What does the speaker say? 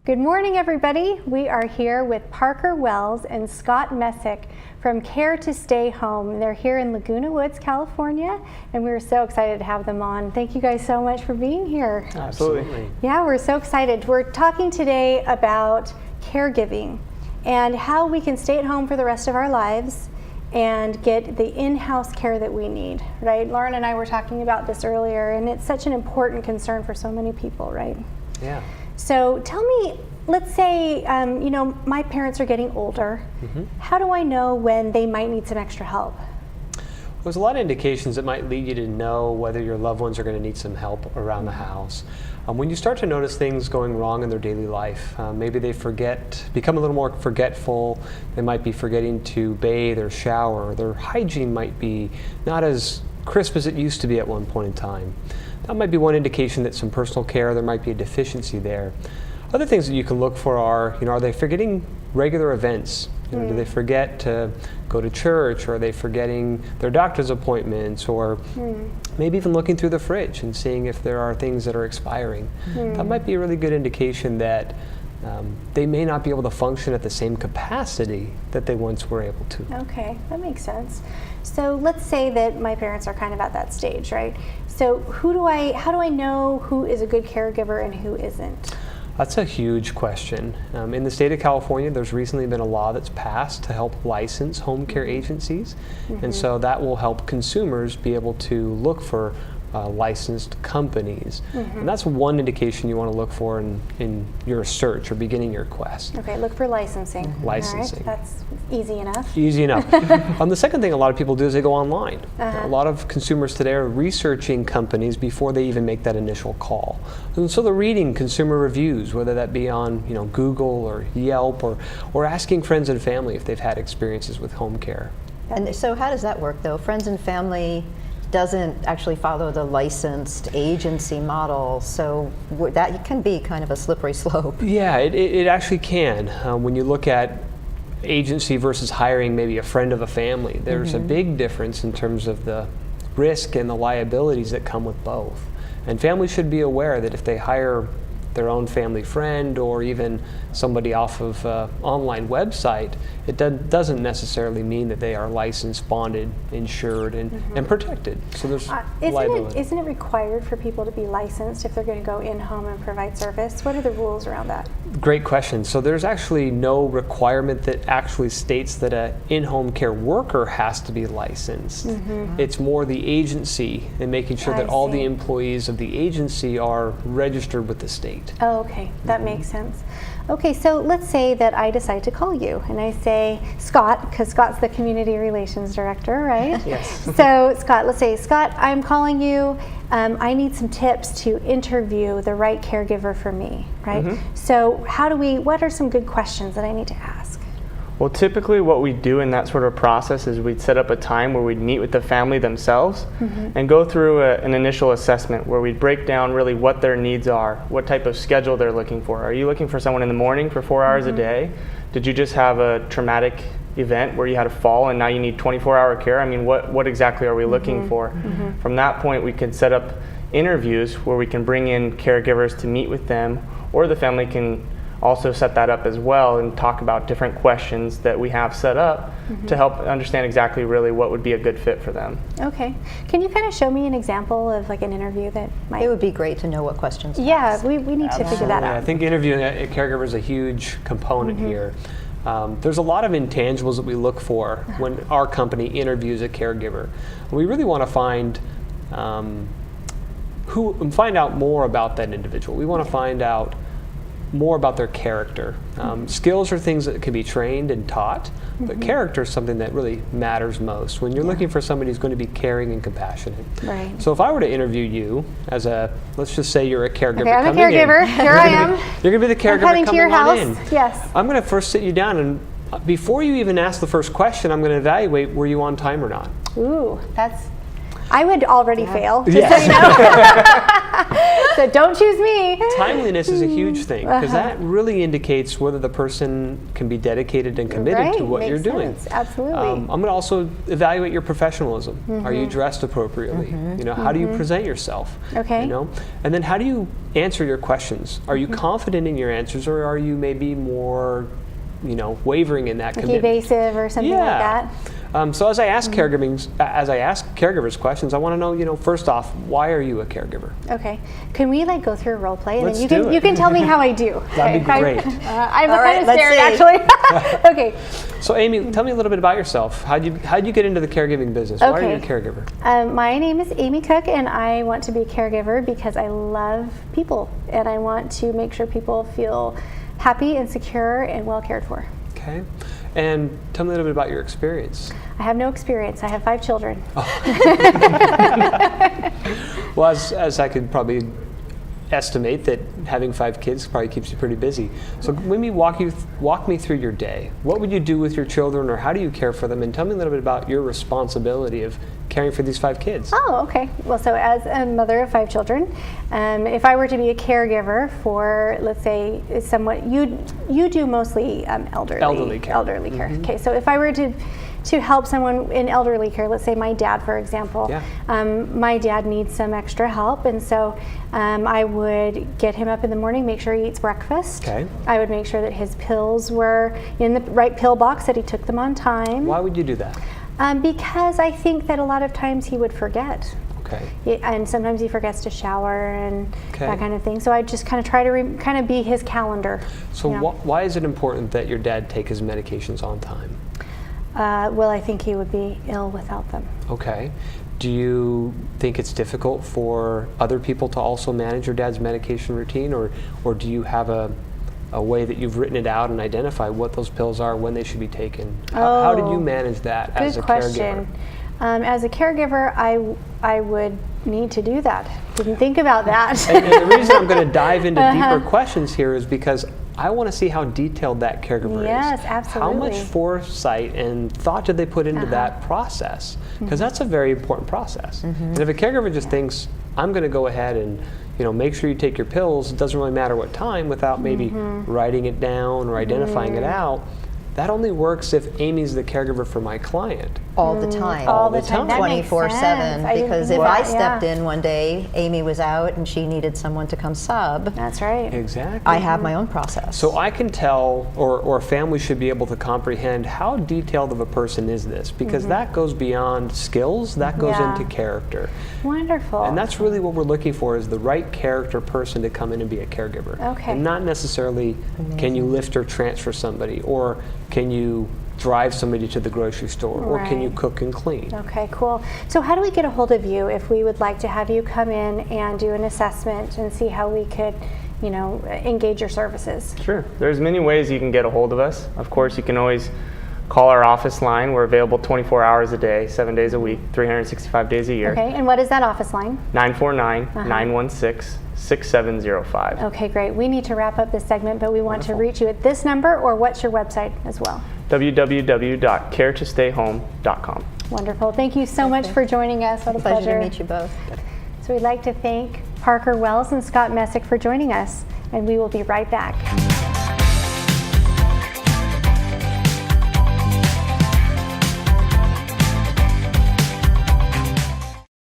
Good morning, everybody. We are here with Parker Wells and Scott Messick from Care to Stay Home. They're here in Laguna Woods, California, and we're so excited to have them on. Thank you guys so much for being here. Absolutely. Yeah, we're so excited. We're talking today about caregiving and how we can stay at home for the rest of our lives and get the in-house care that we need, right? Lauren and I were talking about this earlier, and it's such an important concern for so many people, right? Yeah. So tell me, let's say, my parents are getting older. How do I know when they might need some extra help? There's a lot of indications that might lead you to know whether your loved ones are going to need some help around the house. When you start to notice things going wrong in their daily life, maybe they become a little more forgetful, they might be forgetting to bathe or shower, their hygiene might be not as crisp as it used to be at one point in time. That might be one indication that some personal care, there might be a deficiency there. Other things that you can look for are they forgetting regular events? Do they forget to go to church, or are they forgetting their doctor's appointments, or maybe even looking through the fridge and seeing if there are things that are expiring? That might be a really good indication that they may not be able to function at the same capacity that they once were able to. Okay, that makes sense. So let's say that my parents are kind of at that stage, right? So how do I know who is a good caregiver and who isn't? That's a huge question. In the state of California, there's recently been a law that's passed to help license home care agencies. And so that will help consumers be able to look for licensed companies. And that's one indication you want to look for in your search or beginning your quest. Okay, look for licensing. Licensing. All right, that's easy enough. Easy enough. The second thing a lot of people do is they go online. A lot of consumers today are researching companies before they even make that initial call. And so they're reading consumer reviews, whether that be on Google or Yelp, or asking friends and family if they've had experiences with home care. And so how does that work, though? Friends and family doesn't actually follow the licensed agency model, so that can be kind of a slippery slope. Yeah, it actually can. When you look at agency versus hiring maybe a friend of a family, there's a big difference in terms of the risk and the liabilities that come with both. And families should be aware that if they hire their own family friend or even somebody off of an online website, it doesn't necessarily mean that they are licensed, bonded, insured, and protected. So there's liability. Isn't it required for people to be licensed if they're going to go in-home and provide service? What are the rules around that? Great question. So there's actually no requirement that actually states that an in-home care worker has to be licensed. It's more the agency and making sure that all the employees of the agency are registered with the state. Oh, okay. That makes sense. Okay, so let's say that I decide to call you and I say, Scott, because Scott's the community relations director, right? Yes. So Scott, let's say, Scott, I'm calling you. I need some tips to interview the right caregiver for me, right? So what are some good questions that I need to ask? Well, typically what we do in that sort of process is we'd set up a time where we'd meet with the family themselves and go through an initial assessment where we'd break down really what their needs are, what type of schedule they're looking for. Are you looking for someone in the morning for 4 hours a day? Did you just have a traumatic event where you had a fall and now you need 24-hour care? I mean, what exactly are we looking for? From that point, we can set up interviews where we can bring in caregivers to meet with them, or the family can also set that up as well and talk about different questions that we have set up to help understand exactly really what would be a good fit for them. Okay. Can you kind of show me an example of like an interview that might... It would be great to know what questions to ask. ask. We need to figure that out. I think interviewing a caregiver is a huge component here. There's a lot of intangibles that we look for when our company interviews a caregiver. We really want to find out more about that individual. We want to find out more about their character. Skills are things that can be trained and taught, but character is something that really matters most when you're looking for somebody who's going to be caring and compassionate. Right. So if I were to interview you as let's just say you're a caregiver. Okay, I'm a caregiver. Here I am. You're going to be the caregiver coming to your house. in. Yes. I'm going to first sit you down, and before you even ask the first question, I'm going to evaluate were you on time or not. Ooh, I would already fail, just Yes. so you know. So don't choose me. Timeliness is a huge thing because that really indicates whether the person can be dedicated and committed to what you're doing. Sense. Absolutely. I'm going to also evaluate your professionalism. Are you dressed appropriately? You know, how do you present yourself? Okay. You know, and then how do you answer your questions? Are you confident in your answers, or are you maybe more, you know, wavering in that commitment? Evasive or something like that. So as I ask caregivers questions, I want to know, you know, first off, why are you a caregiver? Okay. Can we like go through a role play and Let's then do it. you can tell me how I do? That'd be great. I'm All right, kind of let's scared actually. Okay. So Amy, tell me a little bit about yourself. How'd you get into the caregiving business? Why are you a caregiver? My name is Amy Cook, and I want to be a caregiver because I love people, and I want to make sure people feel happy and secure and well cared for. Okay. And tell me a little bit about your experience. I have no experience. I have 5 children. Well, as I could probably estimate that having 5 kids probably keeps you pretty busy. So maybe walk me through your day. What would you do with your children, or how do you care for them? And tell me a little bit about your responsibility of caring for these 5 kids. Oh, okay. Well, so as a mother of 5 children, if I were to be a caregiver for, let's say, you do mostly elderly care. Okay, so if I were to help someone in elderly care, let's say my dad, for example. My dad needs some extra help, and so I would get him up in the morning, make sure he eats breakfast. Okay. I would make sure that his pills were in the right pill box, that he took them on time. Why would you do that? Because I think that a lot of times he would forget. Okay. And sometimes he forgets to shower and that kind of thing. So I just kind of try to kind of be his calendar. So why is it important that your dad take his medications on time? Well, I think he would be ill without them. Okay. Do you think it's difficult for other people to also manage your dad's medication routine, or do you have a way that you've written it out and identify what those pills are, when they should be taken? How did you manage that as a question. caregiver? As a caregiver, I would need to do that. Didn't think about that. And the reason I'm going to dive into deeper questions here is because I want to see how detailed that caregiver is. Yes, absolutely. How much foresight and thought did they put into that process? Because that's a very important process. And if a caregiver just thinks, I'm going to go ahead and make sure you take your pills, it doesn't really matter what time, without maybe writing it down or identifying it out, that only works if Amy's the caregiver for my client. All the time. All the time. That makes 24/7. sense. Because if I stepped in one day, Amy was out and she needed someone to come sub, That's right. Exactly. I have my own process. So I can tell, or a family should be able to comprehend how detailed of a person is this, because that goes beyond skills, that goes into character. Wonderful. And that's really what we're looking for, is the right character person to come in and be a caregiver. Okay. And not necessarily can you lift or transfer somebody, or can you drive somebody to the grocery store, or can you cook and clean? Okay, cool. So how do we get a hold of you if we would like to have you come in and do an assessment and see how we could, engage your services? Sure. There's many ways you can get a hold of us. Of course, you can always call our office line. We're available 24 hours a day, 7 days a week, 365 days a year. Okay, and what is that office line? 949-916-6705. Okay, great. We need to wrap up this segment, but we want to reach you at this number, or what's your website as well? www.caretostayhome.com. Wonderful. Thank you so much for joining us. What a Pleasure to meet you both. So we'd like to thank Parker Wells and Scott Messick for joining us, and we will be right back.